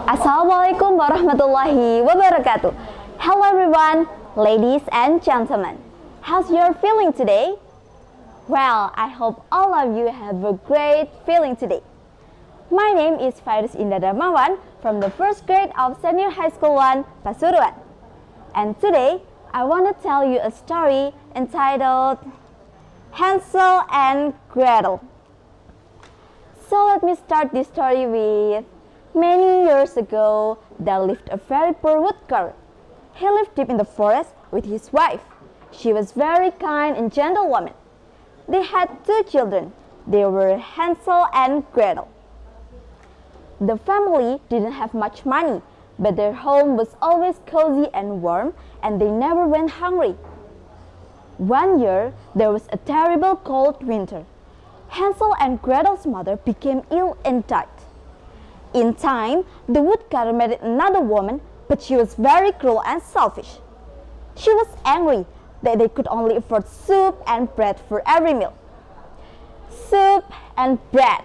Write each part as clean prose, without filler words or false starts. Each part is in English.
Assalamualaikum warahmatullahi wabarakatuh. Hello everyone, ladies and gentlemen. How's your feeling today? Well, I hope all of you have a great feeling today. My name is Fairuz Indah Darmawan from the first grade of Senior High School 1, Pasuruan. And today, I want to tell you a story entitled Hansel and Gretel. So let me start this story with many years ago, there lived a very poor woodcutter. He lived deep in the forest with his wife. She was very kind and gentle woman. They had 2 children. They were Hansel and Gretel. The family didn't have much money, but their home was always cozy and warm, and they never went hungry. One year, there was a terrible cold winter. Hansel and Gretel's mother became ill and died. In time, the woodcutter married another woman, but she was very cruel and selfish. She was angry that they could only afford soup and bread for every meal. Soup and bread.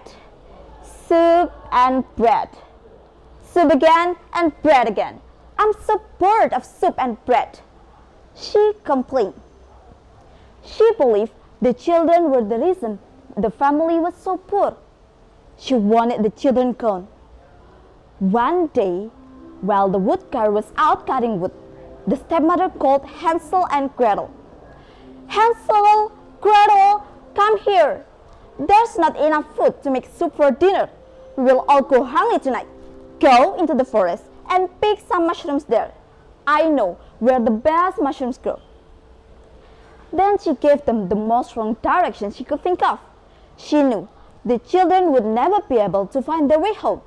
Soup and bread. Soup again and bread again. I'm so bored of soup and bread, she complained. She believed the children were the reason the family was so poor. She wanted the children gone. One day, while the woodcutter was out cutting wood, the stepmother called Hansel and Gretel. Hansel, Gretel, come here. There's not enough food to make soup for dinner. We will all go hungry tonight. Go into the forest and pick some mushrooms there. I know where the best mushrooms grow. Then she gave them the most wrong direction she could think of. She knew the children would never be able to find their way home.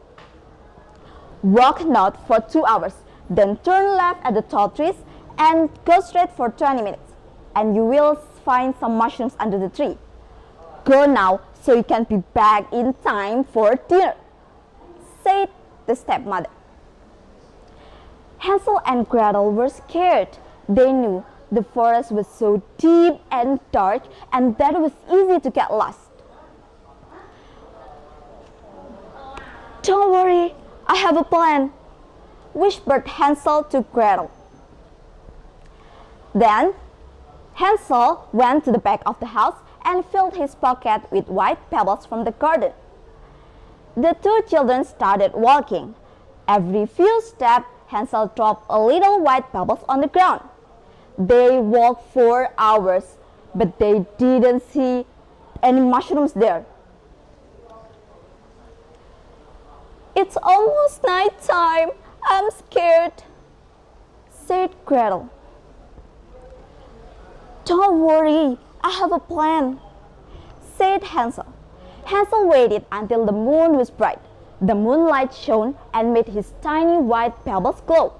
Walk north for 2 hours, then turn left at the tall trees and go straight for 20 minutes, and you will find some mushrooms under the tree. Go now so you can be back in time for dinner, said the stepmother. Hansel and Gretel were scared. They knew the forest was so deep and dark and that it was easy to get lost. Don't worry, I have a plan, whispered Hansel to Gretel. Then Hansel went to the back of the house and filled his pocket with white pebbles from the garden. The 2 children started walking. Every few steps, Hansel dropped a little white pebbles on the ground. They walked for hours, but they didn't see any mushrooms there. It's almost night time. I'm scared, said Gretel. Don't worry, I have a plan, said Hansel. Hansel waited until the moon was bright. The moonlight shone and made his tiny white pebbles glow.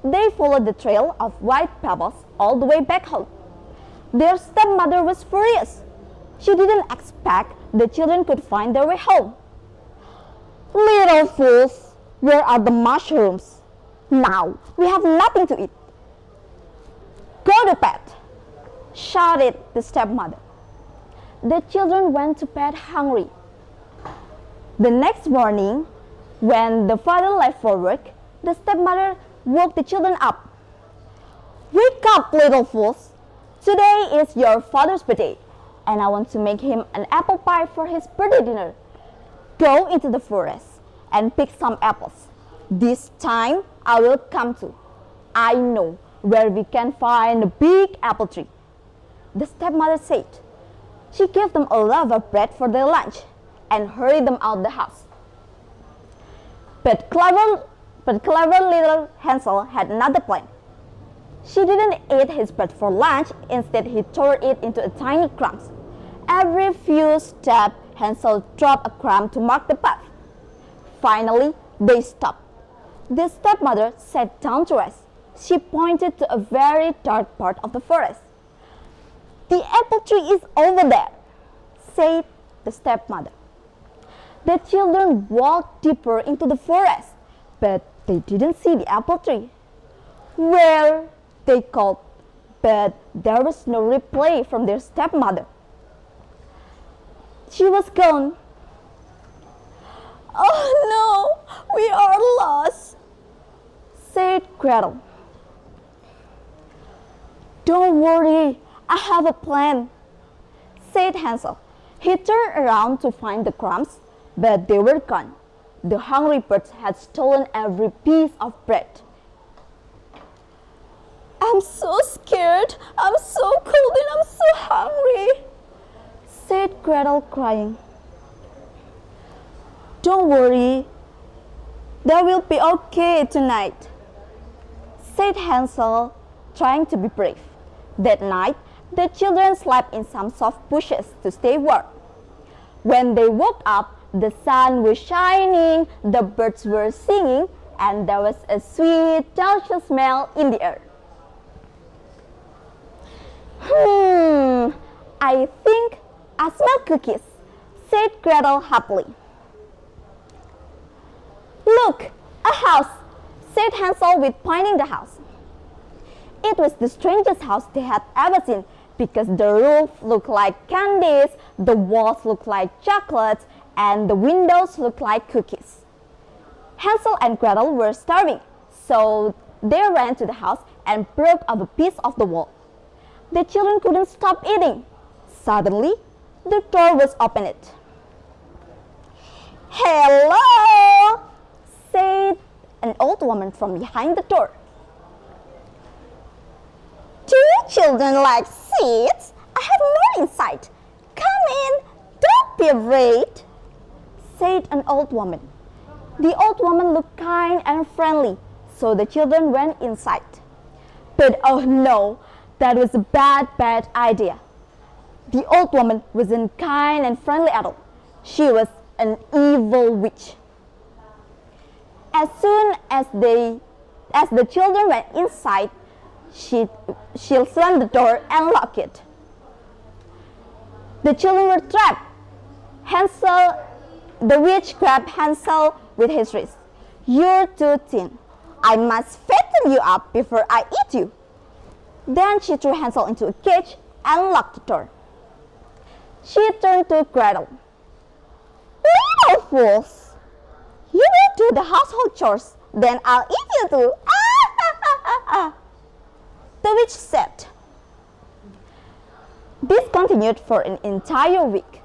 They followed the trail of white pebbles all the way back home. Their stepmother was furious. She didn't expect the children could find their way home. Little fools, where are the mushrooms? Now we have nothing to eat. Go to bed, shouted the stepmother. The children went to bed hungry. The next morning, when the father left for work, the stepmother woke the children up. Wake up, little fools. Today is your father's birthday, and I want to make him an apple pie for his birthday dinner. Go into the forest and pick some apples. This time I will come too. I know where we can find a big apple tree, the stepmother said. She gave them a loaf of bread for their lunch and hurried them out the house. But clever little Hansel had another plan. She didn't eat his bread for lunch. Instead, he tore it into tiny crumbs. Every few steps, Hansel dropped a crumb to mark the path. Finally, they stopped. The stepmother sat down to rest. She pointed to a very dark part of the forest. The apple tree is over there, said the stepmother. The children walked deeper into the forest, but they didn't see the apple tree. Where? They called, but there was no reply from their stepmother. She was gone. Oh no, we are lost, Gretel. "Don't worry, I have a plan," said Hansel. He turned around to find the crumbs, but they were gone. The hungry birds had stolen every piece of bread. "I'm so scared, I'm so cold, and I'm so hungry," said Gretel, crying. "Don't worry, they will be okay tonight," said Hansel, trying to be brave. That night, the children slept in some soft bushes to stay warm. When they woke up, the sun was shining, the birds were singing, and there was a sweet, delicious smell in the air. "I think I smell cookies," said Gretel happily. "Look, a house," said Hansel with pointing the house. It was the strangest house they had ever seen because the roof looked like candies, the walls looked like chocolates, and the windows looked like cookies. Hansel and Gretel were starving, so they ran to the house and broke off a piece of the wall. The children couldn't stop eating. Suddenly, the door was opened. "Hello," said an old woman from behind the door. "Do you children like seeds? I have more inside. Come in, don't be afraid," said an old woman. The old woman looked kind and friendly, so the children went inside. But oh no, that was a bad idea. The old woman wasn't kind and friendly at all. She was an evil witch. As soon as the children went inside, she slammed the door and locked it. The children were trapped. The witch grabbed Hansel with his wrist. "You're too thin. I must fatten you up before I eat you." Then she threw Hansel into a cage and locked the door. She turned to Gretel. "Little fools! You will do the household chores, then I'll eat you too." The witch said. This continued for an entire week.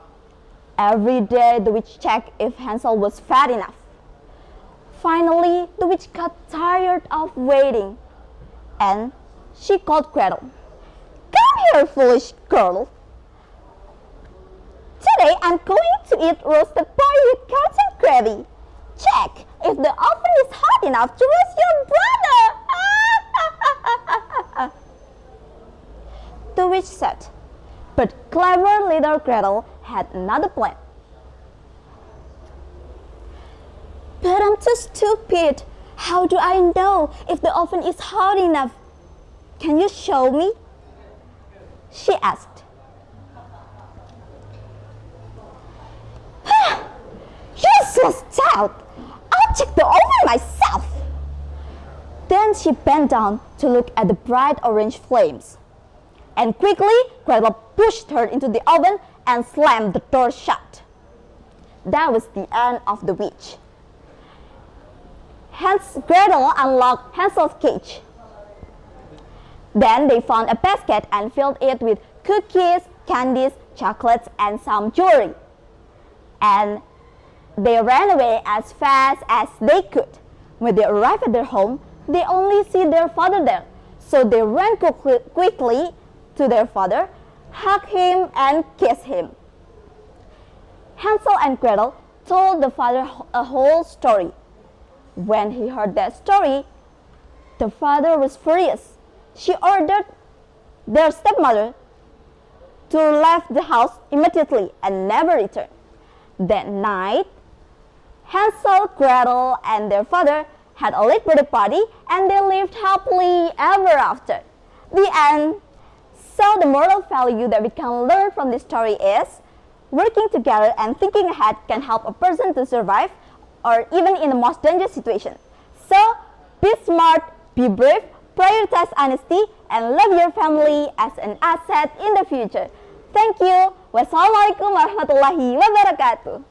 Every day the witch checked if Hansel was fat enough. Finally, the witch got tired of waiting, and she called Gretel. "Come here, foolish girl. Today I'm going to eat roasted pork with carrots and gravy. Check if the oven is hot enough to roast your brother." The witch said. But clever little Gretel had another plan. "But I'm too stupid. How do I know if the oven is hot enough? Can you show me?" she asked. "You're so stout. I'll check the oven myself." Then she bent down to look at the bright orange flames. And quickly, Gretel pushed her into the oven and slammed the door shut. That was the end of the witch. Gretel unlocked Hansel's cage. Then they found a basket and filled it with cookies, candies, chocolates, and some jewelry. And they ran away as fast as they could. When they arrived at their home, they only see their father there. So they ran quickly to their father, hugged him, and kissed him. Hansel and Gretel told the father a whole story. When he heard that story, the father was furious. She ordered their stepmother to leave the house immediately and never return. That night, Hansel, Gretel, and their father had a late birthday party, and they lived happily ever after. The end. So the moral value that we can learn from this story is working together and thinking ahead can help a person to survive or even in the most dangerous situation. So be smart, be brave, prioritize honesty, and love your family as an asset in the future. Thank you. Wassalamualaikum warahmatullahi wabarakatuh.